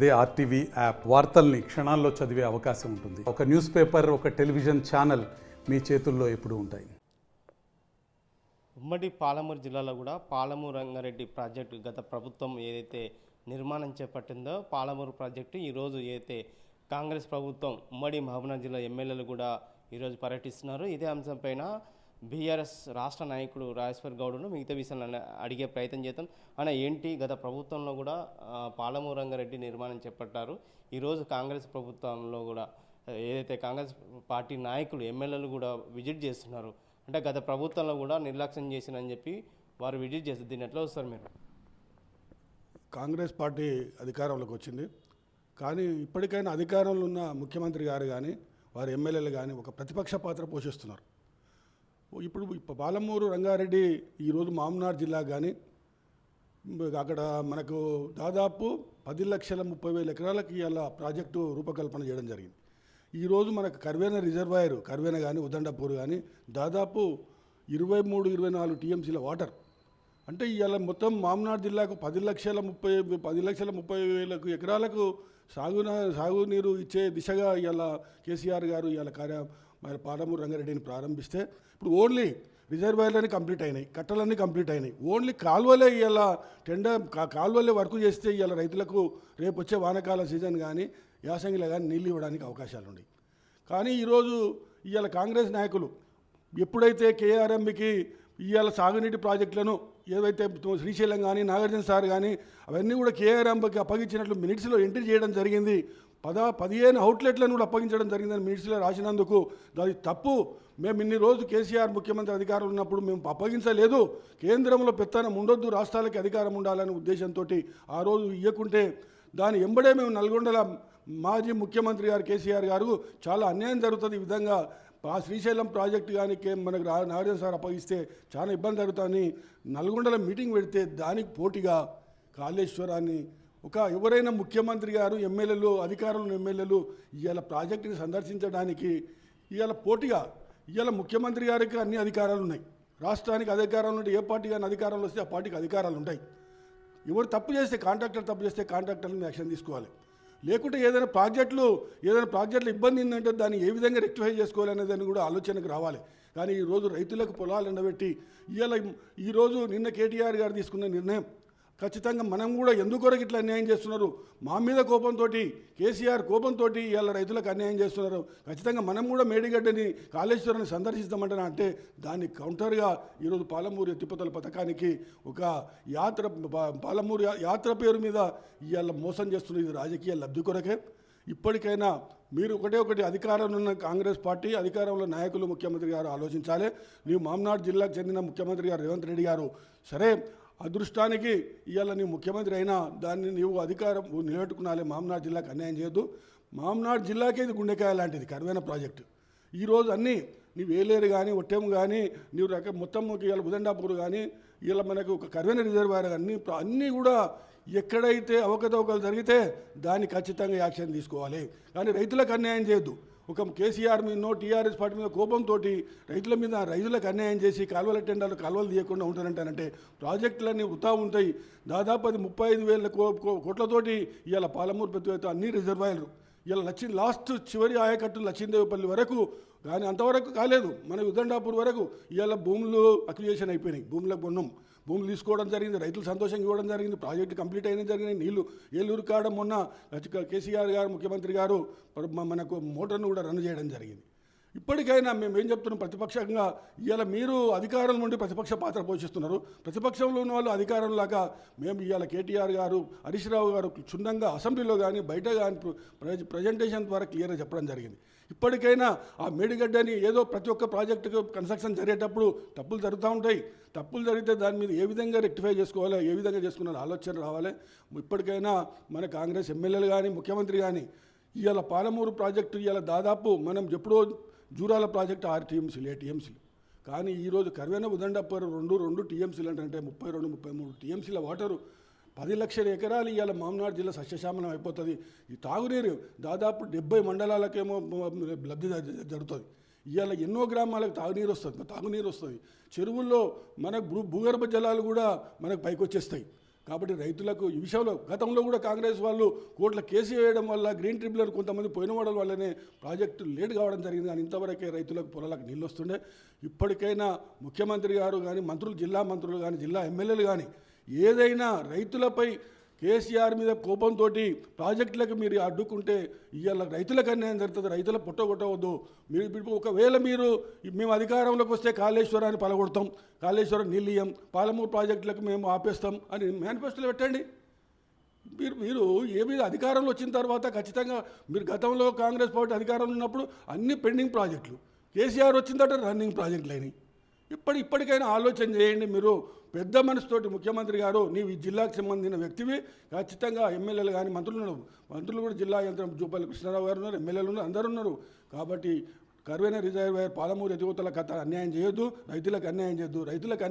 అదే RTV app వార్తల్ని క్షణాల్లో చదివే అవకాశం ఉంటుంది. ఒక న్యూస్ పేపర్, ఒక టెలివిజన్ ఛానల్ మీ చేతుల్లో ఎప్పుడూ ఉంటాయి. ఉమ్మడి పాలమూరు జిల్లాలో కూడా పాలమూరు రంగారెడ్డి ప్రాజెక్టు గత ప్రభుత్వం ఏదైతే నిర్మాణం చేపట్టిందో పాలమూరు ప్రాజెక్టు ఈరోజు ఏదైతే కాంగ్రెస్ ప్రభుత్వం ఉమ్మడి మహబూబ్నగర్ జిల్లా ఎమ్మెల్యేలు కూడా ఈరోజు పర్యటిస్తున్నారు. ఇదే అంశంపైన బీఆర్ఎస్ రాష్ట్ర నాయకుడు రాజేశ్వర్ గౌడ్ను మిగతా విషయాలను అడిగే ప్రయత్నం చేద్దాం. ఆయన ఏంటి గత ప్రభుత్వంలో కూడా పాలమూరు రంగారెడ్డి నిర్మాణం చేపట్టారు. ఈరోజు కాంగ్రెస్ ప్రభుత్వంలో కూడా ఏదైతే కాంగ్రెస్ పార్టీ నాయకులు ఎమ్మెల్యేలు కూడా విజిట్ చేస్తున్నారు. అంటే గత ప్రభుత్వంలో కూడా నిర్లక్ష్యం చేసినని చెప్పి వారు విజిట్ చేస్తారు. దీన్ని ఎట్లా వస్తారు మీరు? కాంగ్రెస్ పార్టీ అధికారంలోకి వచ్చింది, కానీ ఇప్పటికైనా అధికారంలో ఉన్న ముఖ్యమంత్రి గారు కానీ వారి ఎమ్మెల్యేలు కానీ ఒక ప్రతిపక్ష పాత్ర పోషిస్తున్నారు. ఇప్పుడు పాలమూరు రంగారెడ్డి ఈరోజు మహబూబ్నగర్ జిల్లా కానీ అక్కడ మనకు దాదాపు 10,30,000 ఎకరాలకు ఇవాళ ప్రాజెక్టు రూపకల్పన చేయడం జరిగింది. ఈరోజు మనకు కర్వేన రిజర్వాయర్ కర్వేన కానీ ఉదండపూర్ కానీ దాదాపు 23-24 టీఎంసీల వాటర్. అంటే ఇవాళ మొత్తం మహబూబ్నగర్ జిల్లాకు 10,30,000 ఎకరాలకు సాగునీరు ఇచ్చే దిశగా ఇవాళ కేసీఆర్ గారు ఇవాళ మరి పాలమూరు రంగారెడ్డిని ప్రారంభిస్తే ఇప్పుడు ఓన్లీ రిజర్వాయర్లన్నీ కంప్లీట్ అయినాయి, కట్టలన్నీ కంప్లీట్ అయినాయి. ఓన్లీ కాలువలే ఇవాళ కాలువలే వర్క్ చేస్తే ఇవాళ రైతులకు రేపు వచ్చే వానాకాల సీజన్ కానీ యాసంగిలో కానీ నీళ్ళు ఇవ్వడానికి అవకాశాలు ఉన్నాయి. కానీ ఈరోజు ఇవాళ కాంగ్రెస్ నాయకులు ఎప్పుడైతే కేఆర్ఎంబికి ఇవాళ సాగునీటి ప్రాజెక్టులను ఏవైతే శ్రీశైలం కానీ నాగార్జున సార్ కానీ అవన్నీ కూడా కేఆర్ఎంబికి అప్పగించినట్లు మినిట్స్లో ఎంట్రీ చేయడం జరిగింది. 15 అవుట్లెట్లను కూడా అప్పగించడం జరిగిందని మినిట్స్లో రాసినందుకు అది తప్పు. మేము ఇన్ని రోజు కేసీఆర్ ముఖ్యమంత్రి అధికారం ఉన్నప్పుడు మేము అప్పగించలేదు. కేంద్రంలో పెత్తనం ఉండొద్దు, రాష్ట్రాలకి అధికారం ఉండాలనే ఉద్దేశంతో ఆ రోజు ఇవ్వకుంటే దాని ఎంబడే మేము నల్గొండల మాజీ ముఖ్యమంత్రి గారు కేసీఆర్ గారు చాలా అన్యాయం జరుగుతుంది, ఈ విధంగా ఆ శ్రీశైలం ప్రాజెక్టు కానీ మనకు నాగార్జున సార్ అప్పగిస్తే చాలా ఇబ్బంది జరుగుతుందని నల్గొండలో మీటింగ్ పెడితే దానికి పోటీగా కాళేశ్వరాన్ని ఎవరైనా ముఖ్యమంత్రి గారు ఎమ్మెల్యేలు అధికారులు ఎమ్మెల్యేలు ఇవాళ ప్రాజెక్టుని సందర్శించడానికి ఇవాళ పోటీగా ఇవాళ ముఖ్యమంత్రి గారికి అన్ని అధికారాలు ఉన్నాయి, రాష్ట్రానికి అధికారాలు ఉంటాయి. ఏ పార్టీ కానీ అధికారంలో వస్తే ఆ పార్టీకి అధికారాలు ఉంటాయి. ఎవరు తప్పు చేస్తే కాంట్రాక్టర్ని యాక్షన్ తీసుకోవాలి. లేకుంటే ఏదైనా ప్రాజెక్టులు ఇబ్బంది ఉందంటే దాన్ని ఏ విధంగా రెక్టిఫై చేసుకోవాలనేదాన్ని కూడా ఆలోచనకు రావాలి. కానీ ఈరోజు రైతులకు పొలాలు ఎండబెట్టి ఈరోజు నిన్న కేటీఆర్ గారు తీసుకున్న నిర్ణయం ఖచ్చితంగా మనం కూడా ఎందుకొరకు ఇట్లా అన్యాయం చేస్తున్నారు, మా మీద కోపంతో కేసీఆర్ కోపంతో ఇవాళ రైతులకు అన్యాయం చేస్తున్నారు. ఖచ్చితంగా మనం కూడా మేడిగడ్డని కాళేశ్వరాన్ని సందర్శిస్తామంటున్నా అంటే దాన్ని కౌంటర్గా ఈరోజు పాలమూరు ఎత్తిపోతల పథకానికి ఒక పాలమూరు యాత్ర పేరు మీద ఇవాళ మోసం చేస్తున్నారు. ఇది రాజకీయ లబ్ధి కొరకే. ఇప్పటికైనా మీరు ఒకటి అధికారంలో ఉన్న కాంగ్రెస్ పార్టీ అధికారంలో నాయకులు ముఖ్యమంత్రి గారు ఆలోచించాలి. నీవు మహబూబ్నగర్ జిల్లాకు చెందిన ముఖ్యమంత్రి గారు రేవంత్ రెడ్డి గారు సరే అదృష్టానికి ఇవాళ నీవు ముఖ్యమంత్రి అయినా దాన్ని నీవు అధికారం నిలబెట్టుకున్నాలే. మహబూబ్నగర్ జిల్లాకు అన్యాయం చేయొద్దు. మహబూబ్నగర్ జిల్లాకే ఇది గుండెకాయ లాంటిది కర్వేన ప్రాజెక్టు. ఈరోజు అన్నీ నీవు ఏలేరు కానీ ఒట్టెము కానీ నీవు మొత్తం ఇవాళ ఉదండాపూర్ కానీ ఇవాళ మనకు ఒక కర్వేన రిజర్వాయర్ అన్నీ కూడా ఎక్కడైతే అవకతవకలు జరిగితే దాన్ని ఖచ్చితంగా యాక్షన్ తీసుకోవాలి. కానీ రైతులకు అన్యాయం చేయొద్దు. ఒక కేసీఆర్ మీదనో టీఆర్ఎస్ పార్టీ మీద కోపంతో రైతులకు అన్యాయం చేసి కాలువల టెండర్లు కాలువలు తీయకుండా ఉంటారంటారంటే ప్రాజెక్టులన్నీ వృథా ఉంటాయి. దాదాపు అది 35,000 కోట్లతోటి ఇవాళ పాలమూరు పెద్ద అన్ని రిజర్వాయర్లు ఇలా లాస్ట్ చివరి ఆయకట్టు లక్ష్మీదేవిపల్లి వరకు కానీ అంతవరకు కాలేదు. మన ఉదండాపూర్ వరకు ఇవాళ భూములు అక్విజిషన్ అయిపోయినాయి, భూములు తీసుకోవడం జరిగింది, రైతులు సంతోషంగా ఇవ్వడం జరిగింది, ప్రాజెక్టు కంప్లీట్ అయిన జరిగినాయి. నీళ్లు ఏలూరు కావడం మొన్న కేసీఆర్ గారు ముఖ్యమంత్రి గారు మనకు మోటార్ను కూడా రన్ చేయడం జరిగింది. ఇప్పటికైనా మేము ఏం చెప్తున్నాం, ప్రతిపక్షంగా ఇవాళ మీరు అధికారం నుండి ప్రతిపక్ష పాత్ర పోషిస్తున్నారు. ప్రతిపక్షంలో ఉన్న వాళ్ళు అధికారంలాగా మేము ఇవాళ కేటీఆర్ గారు హరీష్ రావు గారు క్షుణ్ణంగా అసెంబ్లీలో కానీ బయట కానీ ప్రజెంటేషన్ ద్వారా క్లియర్గా చెప్పడం జరిగింది. ఇప్పటికైనా ఆ మేడిగడ్డని ఏదో ప్రతి ఒక్క ప్రాజెక్టుకు కన్స్ట్రక్షన్ జరిగేటప్పుడు తప్పులు జరుగుతూ ఉంటాయి. తప్పులు జరిగితే దాని మీద ఏ విధంగా రెక్టిఫై చేసుకోవాలో ఏ విధంగా చేసుకున్న ఆలోచన రావాలి. ఇప్పటికైనా మన కాంగ్రెస్ ఎమ్మెల్యేలు కానీ ముఖ్యమంత్రి కానీ ఇవాళ పాలమూరు ప్రాజెక్టు ఇవాళ దాదాపు మనం ఎప్పుడో జూరాల ప్రాజెక్టు 6 టీఎంసీలు 7 టీఎంసీలు కానీ ఈరోజు కర్వేన ఉదండాపూర్ 2 టీఎంసీలు అంటే 32-33 టీఎంసీల వాటరు 10 లక్షల ఎకరాలు ఇవాళ మహబూబ్నగర్ జిల్లా సస్యశ్యామలం అయిపోతుంది. ఈ తాగునీరు దాదాపు 70 మండలాలకేమో లబ్ధి జరుగుతుంది. ఇవాళ ఎన్నో గ్రామాలకు తాగునీరు వస్తుంది. చెరువుల్లో మనకు భూగర్భ జలాలు కూడా మనకు పైకి వచ్చేస్తాయి. కాబట్టి రైతులకు ఈ విషయంలో గతంలో కూడా కాంగ్రెస్ వాళ్ళు కోట్ల కేసు వేయడం వల్ల గ్రీన్ ట్రిబ్యునల్ కొంతమంది పోయిన వాళ్ళ వల్లనే ప్రాజెక్టు లేట్ కావడం జరిగింది. కానీ ఇంతవరకే రైతులకు పొలాలకు నీళ్ళు వస్తుండే. ఇప్పటికైనా ముఖ్యమంత్రి గారు కానీ మంత్రులు, జిల్లా మంత్రులు కానీ, జిల్లా ఎమ్మెల్యేలు కానీ ఏదైనా రైతులపై కేసీఆర్ మీద కోపంతో ప్రాజెక్టులకు మీరు అడ్డుకుంటే ఇవాళ రైతులకు అన్యాయం జరుగుతుంది. రైతుల పుట్టగొట్టవద్దు. మీరు ఒకవేళ మేము అధికారంలోకి వస్తే కాళేశ్వరాన్ని పలగొడతాం, కాళేశ్వరం నీళ్ళు ఇయ్యం, పాలమూరు ప్రాజెక్టులకు మేము ఆపేస్తాం అని మేనిఫెస్టోలో పెట్టండి. మీరు ఏమి అధికారంలో వచ్చిన తర్వాత ఖచ్చితంగా మీరు గతంలో కాంగ్రెస్ పార్టీ అధికారంలో ఉన్నప్పుడు అన్ని పెండింగ్ ప్రాజెక్టులు, కేసీఆర్ వచ్చిన తర్వాత రన్నింగ్ ప్రాజెక్టులు అయినాయి. ఇప్పటికైనా ఆలోచన చేయండి. మీరు పెద్ద మనసుతోటి ముఖ్యమంత్రి గారు, నీవు ఈ జిల్లాకు సంబంధించిన వ్యక్తివి, ఖచ్చితంగా ఎమ్మెల్యేలు కానీ మంత్రులు కూడా జిల్లా యంత్రం జూపల్లి కృష్ణారావు గారు ఉన్నారు, ఎమ్మెల్యేలు ఉన్నారు, అందరూ ఉన్నారు. కాబట్టి కరువైన రిజర్వాయర్ పాలమూరు ఎదుగుతలకు అన్యాయం చేయొద్దు, రైతులకు అన్యాయం చేయొద్దు. రైతులకు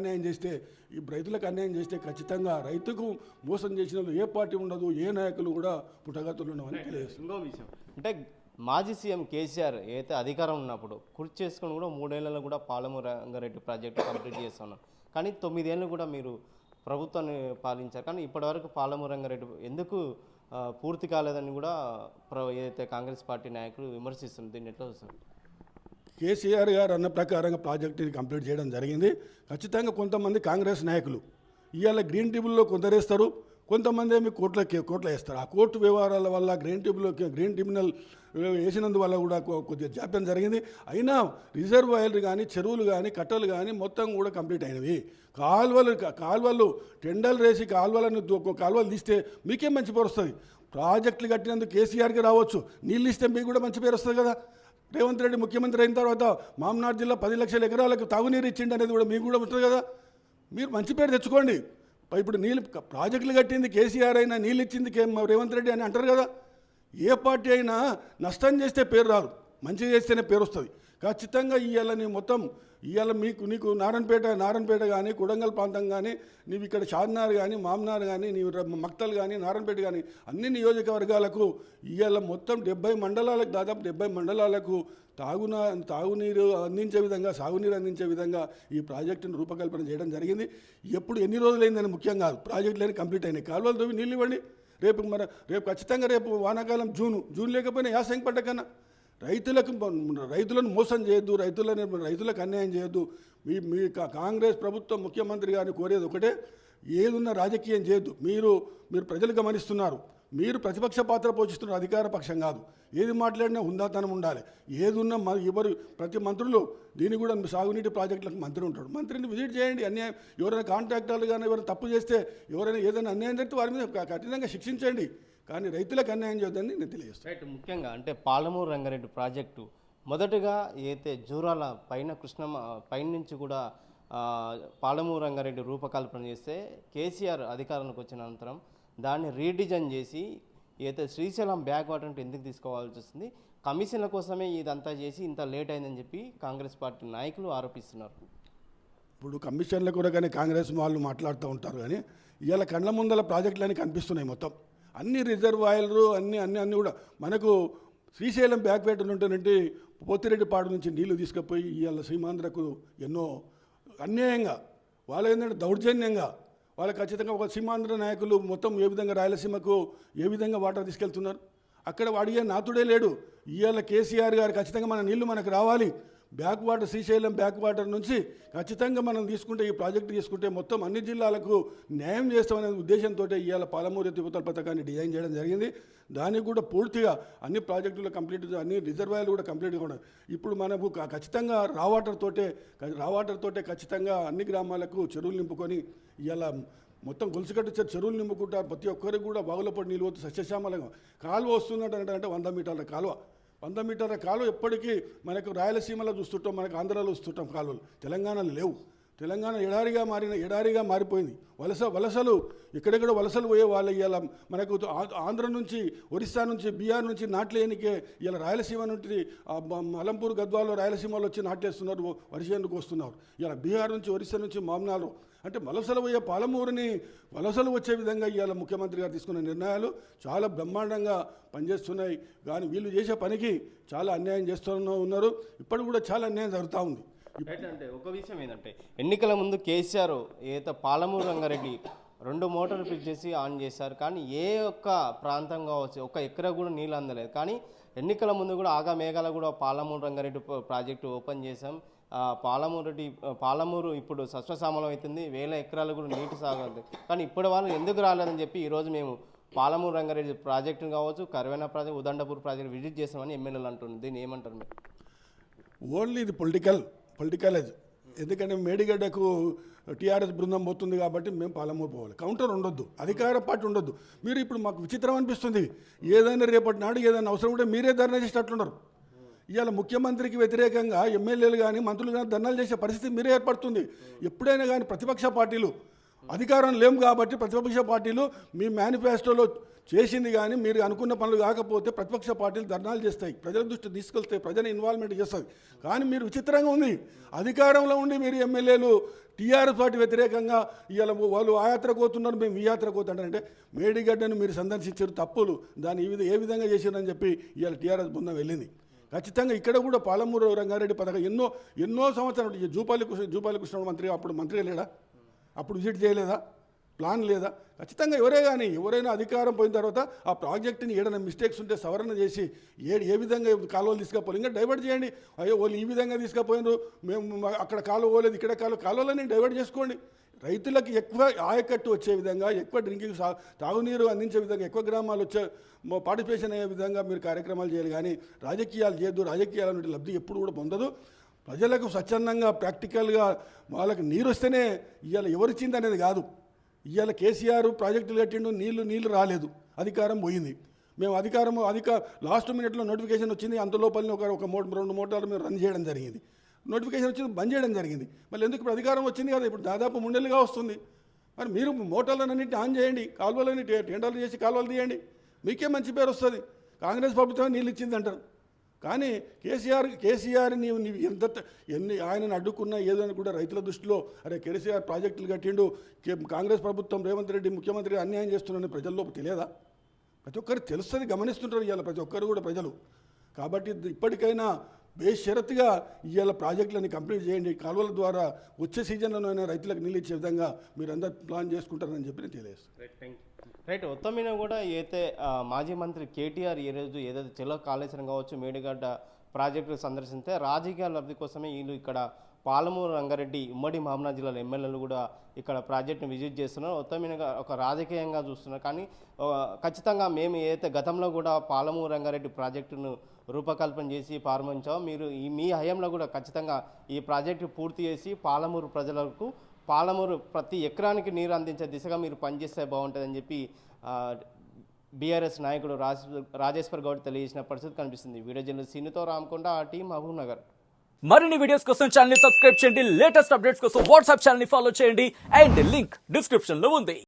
అన్యాయం చేస్తే ఖచ్చితంగా రైతుకు మోసం చేసిన వాళ్ళు ఏ పార్టీ ఉండదు, ఏ నాయకులు కూడా పుట్టగతులు ఉండవని తెలియజేస్తుంది. ఇంకో విషయం అంటే మాజీ సీఎం కేసీఆర్ ఏదైతే అధికారం ఉన్నప్పుడు కుర్చీ చేసుకుని కూడా 3 ఏళ్లలో కూడా పాలమూరు రంగారెడ్డి ప్రాజెక్టు కంప్లీట్ చేస్తున్నారు. కానీ 9 ఏళ్ళు కూడా మీరు ప్రభుత్వాన్ని పాలించారు. కానీ ఇప్పటివరకు పాలమూరు రంగారెడ్డి ఎందుకు పూర్తి కాలేదని కూడా ఏదైతే కాంగ్రెస్ పార్టీ నాయకులు విమర్శిస్తున్నారు. దీన్ని ఎట్లా చూస్తారు? కేసీఆర్ గారు అన్న ప్రకారంగా ప్రాజెక్టుని కంప్లీట్ చేయడం జరిగింది. ఖచ్చితంగా కొంతమంది కాంగ్రెస్ నాయకులు ఇవాళ గ్రీన్ ట్రిబ్యునల్లో కొందరేస్తారు, కొంతమంది ఏమి కోర్టులో వేస్తారు. ఆ కోర్టు వ్యవహారాల వల్ల గ్రీన్ ట్రిబ్యునల్ వేసినందువల్ల కూడా కొద్దిగా జాప్యం జరిగింది. అయినా రిజర్వాయర్లు కానీ, చెరువులు కానీ, కట్టలు కానీ మొత్తం కూడా కంప్లీట్ అయినవి. కాలువలు టెండర్లు వేసి కాలువలు తీస్తే మీకేం మంచి పేరు వస్తుంది. ప్రాజెక్టులు కట్టినందుకు కేసీఆర్కి రావచ్చు, నీళ్ళు ఇస్తే మీకు కూడా మంచి పేరు వస్తుంది కదా. రేవంత్ రెడ్డి ముఖ్యమంత్రి అయిన తర్వాత మామనాడు జిల్లా 10 లక్షల ఎకరాలకు తాగునీరు ఇచ్చిండి అనేది కూడా మీకు కూడా ఉంటుంది కదా. మీరు మంచి పేరు తెచ్చుకోండి. ఇప్పుడు ప్రాజెక్టులు కట్టింది కేసీఆర్ అయినా నీళ్ళు ఇచ్చింది రేవంత్ రెడ్డి అని అంటారు కదా. ఏ పార్టీ అయినా నష్టం చేస్తే పేరు రాదు, మంచి చేస్తేనే పేరు వస్తుంది. ఖచ్చితంగా ఇవాళ నీకు నారాయణపేట కానీ, కొడంగల్ ప్రాంతం కానీ, నీవు ఇక్కడ షాద్నార్ కానీ, మామ్నార్ కానీ, నీవు మక్తల్ కానీ, నారాయణపేట కానీ అన్ని నియోజకవర్గాలకు ఇవాళ మొత్తం 70 మండలాలకు, దాదాపు 70 మండలాలకు తాగునీరు అందించే విధంగా, సాగునీరు అందించే విధంగా ఈ ప్రాజెక్టును రూపకల్పన చేయడం జరిగింది. ఎన్ని రోజులైందని ముఖ్యం కాదు, ప్రాజెక్టులన్నీ కంప్లీట్ అయినాయి. కాలువలు తవ్వి నీళ్ళు ఇవ్వండి. రేపు ఖచ్చితంగా రేపు వానాకాలం జూన్ లేకపోయినా యాసంగి పంట కన్నా రైతులను మోసం చేయొద్దు, రైతులకు అన్యాయం చేయొద్దు. మీ కాంగ్రెస్ ప్రభుత్వం ముఖ్యమంత్రి గారిని కోరేది ఒకటే, ఏదున్న రాజకీయం చేయొద్దు. మీరు ప్రజలు గమనిస్తున్నారు, మీరు ప్రతిపక్ష పాత్ర పోషిస్తున్నారు, అధికార పక్షం కాదు. ఏది మాట్లాడినా హుందాతనం ఉండాలి. ఏదున్నా ప్రతి మంత్రులు దీన్ని కూడా సాగునీటి ప్రాజెక్టులకు మంత్రి ఉంటాడు, మంత్రిని విజిట్ చేయండి. అన్యాయం ఎవరైనా కాంట్రాక్టర్లు కానీ ఎవరైనా తప్పు చేస్తే, ఎవరైనా ఏదైనా అన్యాయం జరిగితే వారి మీద కఠినంగా శిక్షించండి. కానీ రైతులకు అన్యాయం చేయొద్దని నేను తెలియజేస్తాను. రైట్. ముఖ్యంగా అంటే పాలమూరు రంగారెడ్డి ప్రాజెక్టు మొదటగా ఏదైతే జూరాల పైన నుంచి కూడా పాలమూరు రంగారెడ్డి రూపకల్పన చేస్తే కేసీఆర్ అధికారానికి వచ్చిన అనంతరం దాన్ని రీడిజైన్ చేసి ఏదైతే శ్రీశైలం బ్యాక్ వాటర్ అంటే ఎందుకు తీసుకోవాల్సి వస్తుంది, కమిషన్ల కోసమే ఇదంతా చేసి ఇంత లేట్ అయిందని చెప్పి కాంగ్రెస్ పార్టీ నాయకులు ఆరోపిస్తున్నారు. ఇప్పుడు కమిషన్ల కూడా కానీ కాంగ్రెస్ వాళ్ళు మాట్లాడుతూ ఉంటారు. కానీ ఇవాళ కళ్ళ ముందల ప్రాజెక్టులన్నీ కనిపిస్తున్నాయి. మొత్తం అన్ని రిజర్వాయర్లు అన్ని కూడా మనకు శ్రీశైలం బ్యాక్ వాటర్ ఉంటేనంటే పోతిరెడ్డిపాడు నుంచి నీళ్లు తీసుకుపోయి ఇవాళ సీమాంధ్రకు ఎన్నో అన్యాయంగా, వాళ్ళు ఏంటంటే దౌర్జన్యంగా, వాళ్ళు ఖచ్చితంగా ఒక సీమాంధ్ర నాయకులు మొత్తం ఏ విధంగా రాయలసీమకు ఏ విధంగా వాటర్ తీసుకెళ్తున్నారు. అక్కడ అడిగే నాతుడే లేడు. ఇవాళ కేసీఆర్ గారు ఖచ్చితంగా మన నీళ్లు మనకు రావాలి, back water Srisailam back water నుంచి ఖచ్చితంగా మనం తీసుకుంటే, ఈ ప్రాజెక్టు తీసుకుంటే మొత్తం అన్ని జిల్లాలకు న్యాయం చేస్తామనే ఉద్దేశంతో ఇవాళ పాలమూరు ఎత్తిపోతల పథకాన్ని డిజైన్ చేయడం జరిగింది. దానికి కూడా పూర్తిగా అన్ని ప్రాజెక్టులు కంప్లీట్, అన్ని రిజర్వాయర్లు కూడా కంప్లీట్గా ఉన్నాయి. ఇప్పుడు మనకు ఖచ్చితంగా రా వాటర్ తోటే ఖచ్చితంగా అన్ని గ్రామాలకు చెరువులు నింపుకొని ఇవాళ మొత్తం గొలుసుకట్టు చెరువులు నింపుకుంటారు. ప్రతి ఒక్కరికి కూడా బావుల పడి నీళ్ళు పోతే సస్యశ్యామలంగా కాలువ వస్తుందంటే 100 మీటర్ల కాలువ, 100 మీటర్ల కాలువ ఎప్పటికీ మనకు రాయలసీమలో చూస్తుంటాం, మనకు ఆంధ్రాలో చూస్తుంటాం కాలువలు. తెలంగాణలో లేవు. తెలంగాణ ఎడారిగా మారిపోయింది. వలసలు ఎక్కడెక్కడ వలసలు పోయే వాళ్ళు ఇవాళ మనకు ఆంధ్ర నుంచి, ఒరిస్సా నుంచి, బీహార్ నుంచి నాట్లేనికే ఇవాళ రాయలసీమ నుండి అలంపూర్ గద్వాలో రాయలసీమలో వచ్చి నాట్లేస్తున్నారు, వరిసేందుకు వస్తున్నారు. ఇవాళ బీహార్ నుంచి, ఒరిస్సా నుంచి మామ్నాలు అంటే వలసలు పోయే పాలమూరుని వలసలు వచ్చే విధంగా ఇవాళ ముఖ్యమంత్రి గారు తీసుకున్న నిర్ణయాలు చాలా బ్రహ్మాండంగా పనిచేస్తున్నాయి. కానీ వీళ్ళు చేసే పనికి చాలా అన్యాయం ఉన్నారు. ఇప్పటికి కూడా చాలా అన్యాయం జరుగుతూ ఉంది. అంటే ఒక విషయం ఏంటంటే ఎన్నికల ముందు కేసీఆర్ ఏదైతే పాలమూరు రంగారెడ్డి 2 మోటార్లు ఫిట్ చేసి ఆన్ చేశారు. కానీ ఏ ఒక్క ప్రాంతం కావచ్చు, ఒక ఎకరా కూడా నీళ్ళు అందలేదు. కానీ ఎన్నికల ముందు కూడా ఆగా మేఘాల కూడా పాలమూరు రంగారెడ్డి ప్రాజెక్టు ఓపెన్ చేశాం. పాలమూరు ఇప్పుడు సస్యశ్యామలం అవుతుంది, 1000 ఎకరాలు కూడా నీటి సాగు అవుతుంది. కానీ ఇప్పటి వాళ్ళు ఎందుకు రాలేదని చెప్పి ఈరోజు మేము పాలమూరు రంగారెడ్డి ప్రాజెక్టును కావచ్చు, కర్వేనా ప్రాజెక్టు, ఉదండపూర్ ప్రాజెక్టు విజిట్ చేస్తామని ఎమ్మెల్యేలు అంటున్నారు. దీన్ని ఏమంటారు మీరు? ఓన్లీ ఇది పొలిటికల్ ఎందుకంటే మేడిగడ్డకు టీఆర్ఎస్ బృందం పోతుంది కాబట్టి మేము పాలమూరు పోవాలి. కౌంటర్ ఉండొద్దు, అధికార పార్టీ ఉండొద్దు. మీరు ఇప్పుడు మాకు విచిత్రం అనిపిస్తుంది, ఏదైనా రేపటి నాడు ఏదైనా అవసరం ఉంటే మీరే ధర్నా చేసేటట్లున్నారు. ఇవాళ ముఖ్యమంత్రికి వ్యతిరేకంగా ఎమ్మెల్యేలు కానీ మంత్రులు కానీ ధర్నాలు చేసే పరిస్థితి మీరే ఏర్పడుతుంది. ఎప్పుడైనా కానీ ప్రతిపక్ష పార్టీలు అధికారం లేము కాబట్టి ప్రతిపక్ష పార్టీలు మీ మేనిఫెస్టోలో చేసింది కానీ మీరు అనుకున్న పనులు కాకపోతే ప్రతిపక్ష పార్టీలు ధర్నాలు చేస్తాయి, ప్రజల దృష్టి తీసుకెళ్తాయి, ప్రజల ఇన్వాల్వ్మెంట్ చేస్తుంది. కానీ మీరు విచిత్రంగా ఉంది, అధికారంలో ఉండి మీరు ఎమ్మెల్యేలు టీఆర్ఎస్ పార్టీ వ్యతిరేకంగా ఇవాళ వాళ్ళు ఆ యాత్ర పోతున్నారు, మేము ఈ యాత్ర పోతుంటారంటే మేడిగడ్డను మీరు సందర్శించారు, తప్పులు దాన్ని ఏ విధంగా చేశారని చెప్పి ఇవాళ టీఆర్ఎస్ బృందం వెళ్ళింది. ఖచ్చితంగా ఇక్కడ కూడా పాలమూరు రంగారెడ్డి పథకం ఎన్నో సంవత్సరాలు జూపాలి కృష్ణ మంత్రి అప్పుడు మంత్రి లేడా, అప్పుడు విజిట్ చేయలేదా, ప్లాన్ లేదా? ఖచ్చితంగా ఎవరైనా అధికారం పోయిన తర్వాత ఆ ప్రాజెక్టుని ఏదైనా మిస్టేక్స్ ఉంటే సవరణ చేసి ఏ విధంగా కాలువలు తీసుకుపోవాలి ఇంకా డైవర్ట్ చేయండి. అయ్యో వాళ్ళు ఈ విధంగా తీసుకుపోయినారు, మేము అక్కడ కాలువ పోలేదు, ఇక్కడ కాలువలని డైవర్ట్ చేసుకోండి. రైతులకు ఎక్కువ ఆయకట్టు వచ్చే విధంగా, ఎక్కువ డ్రింకింగ్ తాగునీరు అందించే విధంగా, ఎక్కువ గ్రామాలు వచ్చే పార్టిసిపేషన్ అయ్యే విధంగా మీరు కార్యక్రమాలు చేయాలి. కానీ రాజకీయాలు చేయొద్దు. రాజకీయాల నుండి లబ్ధి ఎప్పుడు కూడా పొందదు. ప్రజలకు స్వచ్ఛందంగా ప్రాక్టికల్గా వాళ్ళకి నీరు వస్తేనే ఇవాళ ఎవరిచ్చింది అనేది కాదు. ఇవాళ కేసీఆర్ ప్రాజెక్టులు కట్టిండు, నీళ్లు రాలేదు, అధికారం పోయింది. మేము లాస్ట్ మినిట్లో నోటిఫికేషన్ వచ్చింది, అంత లోపలనే ఒక 2 మోటార్లు మేము రన్ చేయడం జరిగింది. నోటిఫికేషన్ వచ్చింది, బంద్ చేయడం జరిగింది. మళ్ళీ ఎందుకు ఇప్పుడు అధికారం వచ్చింది కదా, ఇప్పుడు దాదాపు 3 నెలలుగా వస్తుంది. మరి మీరు మోటార్లన్నింటినీ ఆన్ చేయండి, కాలువలని టెండర్లు చేసి కాలువలు తీయండి, మీకే మంచి పేరు వస్తుంది. కాంగ్రెస్ ప్రభుత్వం నీళ్ళు ఇచ్చింది అంటారు. కానీ కేసీఆర్ నీవు ఎన్ని ఆయనను అడ్డుకున్నా ఏదైనా కూడా రైతుల దృష్టిలో అరే కేసీఆర్ ప్రాజెక్టులు కట్టిండు, కాంగ్రెస్ ప్రభుత్వం రేవంత్ రెడ్డి ముఖ్యమంత్రి అన్యాయం చేస్తున్నారని ప్రజల్లో తెలియదా? ప్రతి ఒక్కరు తెలుస్తుంది, గమనిస్తుంటారు ఇవాళ ప్రతి ఒక్కరు కూడా ప్రజలు. కాబట్టి ఇప్పటికైనా బేషరతుగా ఇవాళ ప్రాజెక్టులని కంప్లీట్ చేయండి. కాలువల ద్వారా వచ్చే సీజన్లోనైనా రైతులకు నీళ్ళు ఇచ్చే విధంగా మీరు అందరూ ప్లాన్ చేసుకుంటారని చెప్పి నేను తెలియజేస్తాను. రైట్. మొత్తం మీద కూడా అయితే మాజీ మంత్రి కేటీఆర్ ఈరోజు ఏదైతే చెలో కాళేశ్వరం కావచ్చు, మేడిగడ్డ ప్రాజెక్టు సందర్శిస్తే రాజకీయ లబ్ధి కోసమే వీళ్ళు ఇక్కడ పాలమూరు రంగారెడ్డి ఉమ్మడి మహబూబ్నగర్ జిల్లాలో ఎమ్మెల్యేలు కూడా ఇక్కడ ప్రాజెక్టును విజిట్ చేస్తున్నారు. మొత్తం మీద ఒక రాజకీయంగా చూస్తున్నారు. కానీ ఖచ్చితంగా మేము ఏదైతే గతంలో కూడా పాలమూరు రంగారెడ్డి ప్రాజెక్టును రూపకల్పన చేసి ప్రారంభించామో మీరు మీ హయాంలో కూడా ఖచ్చితంగా ఈ ప్రాజెక్టు పూర్తి చేసి పాలమూరు ప్రజలకు పాలమూరు ప్రతి ఎకరానికి నీరు అందించే దిశగా మీరు పనిచేస్తే బాగుంటుందని చెప్పి బీఆర్ఎస్ నాయకుడు రాజేశ్వర్ గౌడ్ తెలియజేసిన పరిస్థితి కనిపిస్తుంది. వీడియో జర్నలిస్ట్ సీనుతో రామకొండ, టీం మహబూబ్నగర్. మరిన్ని వీడియోస్ కోసం ఛానల్ ని సబ్స్క్రైబ్ చేయండి, లేటెస్ట్ అప్డేట్స్ కోసం వాట్సాప్ ఛానల్ ని ఫాలో చేయండి అండ్ లింక్ డిస్క్రిప్షన్ లో ఉంది.